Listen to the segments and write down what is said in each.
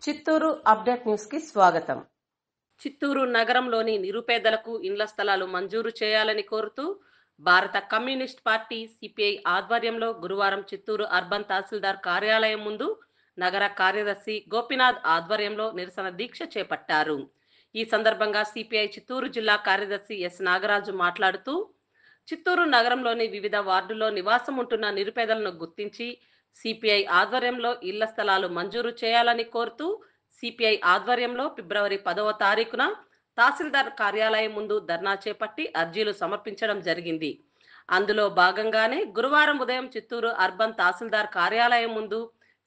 Chittoor update news కి స్వాగతం. చిత్తూరు నగరంలోని నిరుపేదలకు ఇండ్ల స్థలాలు మంజూరు చేయాలని కోరుతూ భారత కమ్యూనిస్ట్ పార్టీ సిపిఐ ఆధ్వర్యంలో గురువారం చిత్తూరు అర్బన్ తహసీల్దార్ కార్యాలయం ముందు నగర కార్యదర్శి గోపీనాథ్ ఆధ్వర్యంలో నిరసన దీక్ష చేపట్టారు. ఈ సందర్భంగా సిపిఐ చిత్తూరు జిల్లా కార్యదర్శి ఎస్ నాగరాజు మాట్లాడుతూ, చిత్తూరు నగరంలోని వివిధ వార్డుల్లో నివాసం ఉంటున్న నిరుపేదలను గుర్తించి సిపిఐ ఆధ్వర్యంలో ఇళ్ల స్థలాలు మంజూరు చేయాలని కోరుతూ సిపిఐ ఆధ్వర్యంలో ఫిబ్రవరి 10వ తారీఖున తహసీల్దార్ కార్యాలయం ముందు ధర్నా చేపట్టి అర్జీలు సమర్పించడం జరిగింది. అందులో భాగంగానే గురువారం ఉదయం చిత్తూరు అర్బన్ తహసీల్దార్ కార్యాలయం ముందు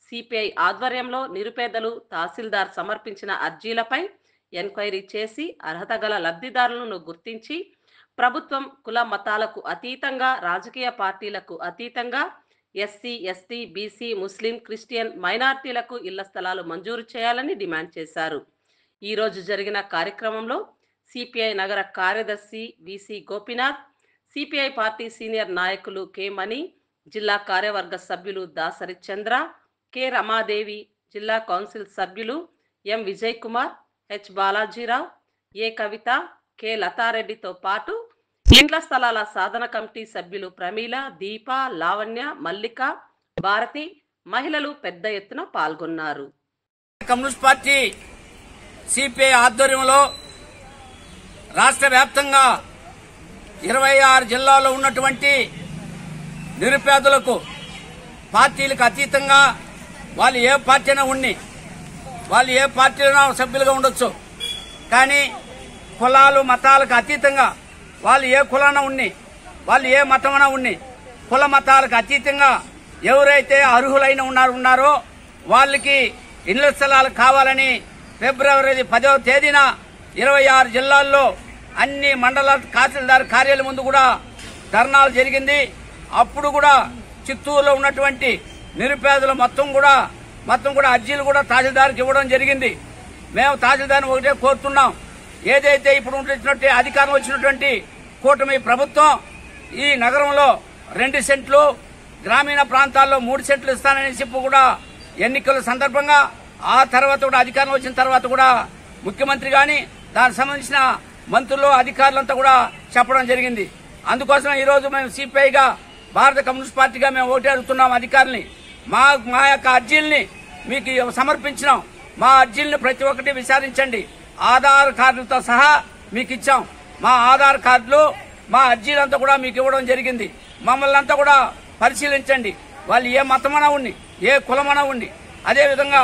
సిపిఐ ఆధ్వర్యంలో నిరుపేదలు తహసీల్దార్ సమర్పించిన అర్జీలపై ఎంక్వైరీ చేసి అర్హత గల లబ్ధిదారులను గుర్తించి ప్రభుత్వం కుల మతాలకు అతీతంగా, రాజకీయ పార్టీలకు అతీతంగా ఎస్సీ, ఎస్టీ, బీసీ, ముస్లిం, క్రిస్టియన్, మైనార్టీలకు ఇళ్ల స్థలాలు మంజూరు చేయాలని డిమాండ్ చేశారు. ఈరోజు జరిగిన కార్యక్రమంలో సిపిఐ నగర కార్యదర్శి VC Gopinath, CPI party senior నాయకులు కె మణి, జిల్లా కార్యవర్గ సభ్యులు దాసరి చంద్ర, కె రమాదేవి, జిల్లా కౌన్సిల్ సభ్యులు ఎం విజయ్ కుమార్, హెచ్ బాలాజీరావు, ఏ కవిత, కె లతారెడ్డితో పాటు ఇండ్ల స్థలాల సాధన కమిటీ సభ్యులు ప్రమీల, దీప, లావణ్య, మల్లిక, భారతి, మహిళలు పెద్ద ఎత్తున పాల్గొన్నారు. కమ్యూనిస్ట్ పార్టీ సిపిఐ ఆధ్వర్యంలో రాష్ట్ర వ్యాప్తంగా 26 జిల్లాల్లో ఉన్నటువంటి నిరుపేదలకు పార్టీలకు అతీతంగా వాళ్ళు ఏ పార్టీ అయినా ఉన్ని, వాళ్ళు ఏ పార్టీలో సభ్యులుగా ఉండొచ్చు, కానీ కులాలు మతాలకు అతీతంగా వాళ్ళు ఏ కులాన ఉన్ని, వాళ్ళు ఏ మతమైనా ఉన్ని, కుల మతాలకు అతీతంగా ఎవరైతే అర్హులైన ఉన్నారో వాళ్ళకి ఇళ్ల స్థలాలు కావాలని ఫిబ్రవరి 10వ తేదీన 26 జిల్లాల్లో అన్ని మండల తహసీల్దార్ కార్యాలయం ముందు కూడా ధర్నాలు జరిగింది. అప్పుడు కూడా చిత్తూరులో ఉన్నటువంటి నిరుపేదలు మొత్తం కూడా అర్జీలు కూడా తహసీల్దార్కి ఇవ్వడం జరిగింది. మేము తహసీల్దార్ని ఒకటే కోరుతున్నాం, ఏదైతే ఇప్పుడు ఉంటున్నట్టు అధికారం వచ్చినటువంటి కూటమి ప్రభుత్వం ఈ నగరంలో 2 సెంట్లు, గ్రామీణ ప్రాంతాల్లో 3 సెంట్లు ఇస్తానని చెప్పి కూడా ఎన్నికల సందర్భంగా ఆ తర్వాత కూడా అధికారం వచ్చిన తర్వాత కూడా ముఖ్యమంత్రి గాని దానికి సంబంధించిన మంత్రులు అధికారులంతా కూడా చెప్పడం జరిగింది. అందుకోసం ఈ రోజు మేము సిపిఐగా భారత కమ్యూనిస్ట్ పార్టీగా మేము ఒకటే అడుగుతున్నాం అధికారుల్ని, మా యొక్క అర్జీల్ని మీకు సమర్పించినాం, మా అర్జీల్ని ప్రతి ఒక్కటి విచారించండి, ఆధార్ కార్డులతో సహా మీకు ఇచ్చాం, మా ఆధార్ కార్డులు మా అర్జీలంతా కూడా మీకు ఇవ్వడం జరిగింది. మమ్మల్ని అంతా కూడా పరిశీలించండి, వాళ్ళు ఏ మతమనా ఉండి, ఏ కులమనా ఉండి, అదేవిధంగా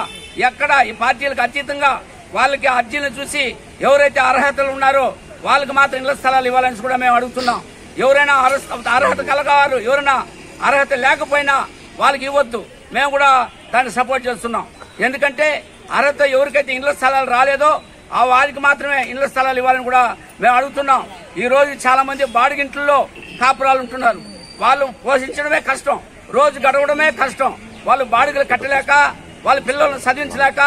ఎక్కడ ఈ పార్టీలకు అతీతంగా వాళ్ళకి అర్జీలను చూసి ఎవరైతే అర్హతలు ఉన్నారో వాళ్ళకి మాత్రం ఇళ్ల స్థలాలు ఇవ్వాలని కూడా మేము అడుగుతున్నాం. ఎవరైనా అర్హత కలగారు, ఎవరైనా అర్హత లేకపోయినా వాళ్ళకి ఇవ్వద్దు, మేము కూడా దాన్ని సపోర్ట్ చేస్తున్నాం. ఎందుకంటే అర్హత ఎవరికైతే ఇళ్ల స్థలాలు రాలేదో ఆ వారికి మాత్రమే ఇళ్ల స్థలాలు ఇవ్వాలని కూడా మేము అడుగుతున్నాం. ఈ రోజు చాలా మంది బాడిగింట్లలో కాపురాలు ఉంటున్నారు, వాళ్ళు పోషించడమే కష్టం, రోజు గడవడమే కష్టం, వాళ్ళు బాడిగలు కట్టలేక, వాళ్ళ పిల్లలను చదివించలేక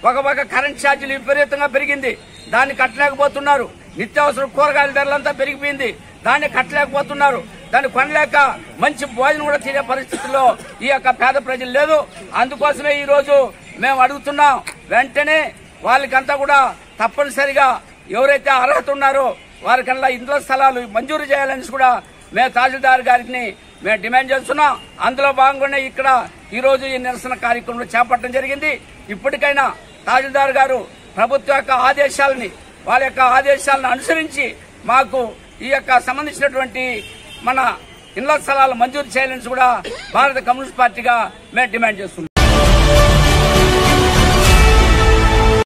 ఒక కరెంట్ ఛార్జీలు విపరీతంగా పెరిగింది, దాన్ని కట్టలేకపోతున్నారు. నిత్యావసర కూరగాయల ధరలంతా పెరిగిపోయింది, దాన్ని కట్టలేకపోతున్నారు. దాన్ని కొనలేక మంచి భోజనం కూడా తినే పరిస్థితుల్లో ఈ యొక్క పేద ప్రజలు లేదు. అందుకోసమే ఈ రోజు మేము అడుగుతున్నాం, వెంటనే వాళ్ళకంతా కూడా తప్పనిసరిగా ఎవరైతే అర్హత ఉన్నారో వారికల్లా ఇండ్ల స్థలాలు మంజూరు చేయాలని కూడా మేము తహసీల్దార్ గారికి మేము డిమాండ్ చేస్తున్నాం. అందులో భాగంగానే ఇక్కడ ఈ రోజు ఈ నిరసన కార్యక్రమం చేపట్టడం జరిగింది. ఇప్పటికైనా తహసీల్దార్ గారు ప్రభుత్వ యొక్క ఆదేశాలని, వాళ్ళ యొక్క ఆదేశాలను అనుసరించి మాకు ఈ యొక్క సంబంధించినటువంటి మన ఇళ్ల స్థలాలు మంజూరు చేయాలని కూడా భారత కమ్యూనిస్ట్ పార్టీగా మేము డిమాండ్ చేస్తున్నాం.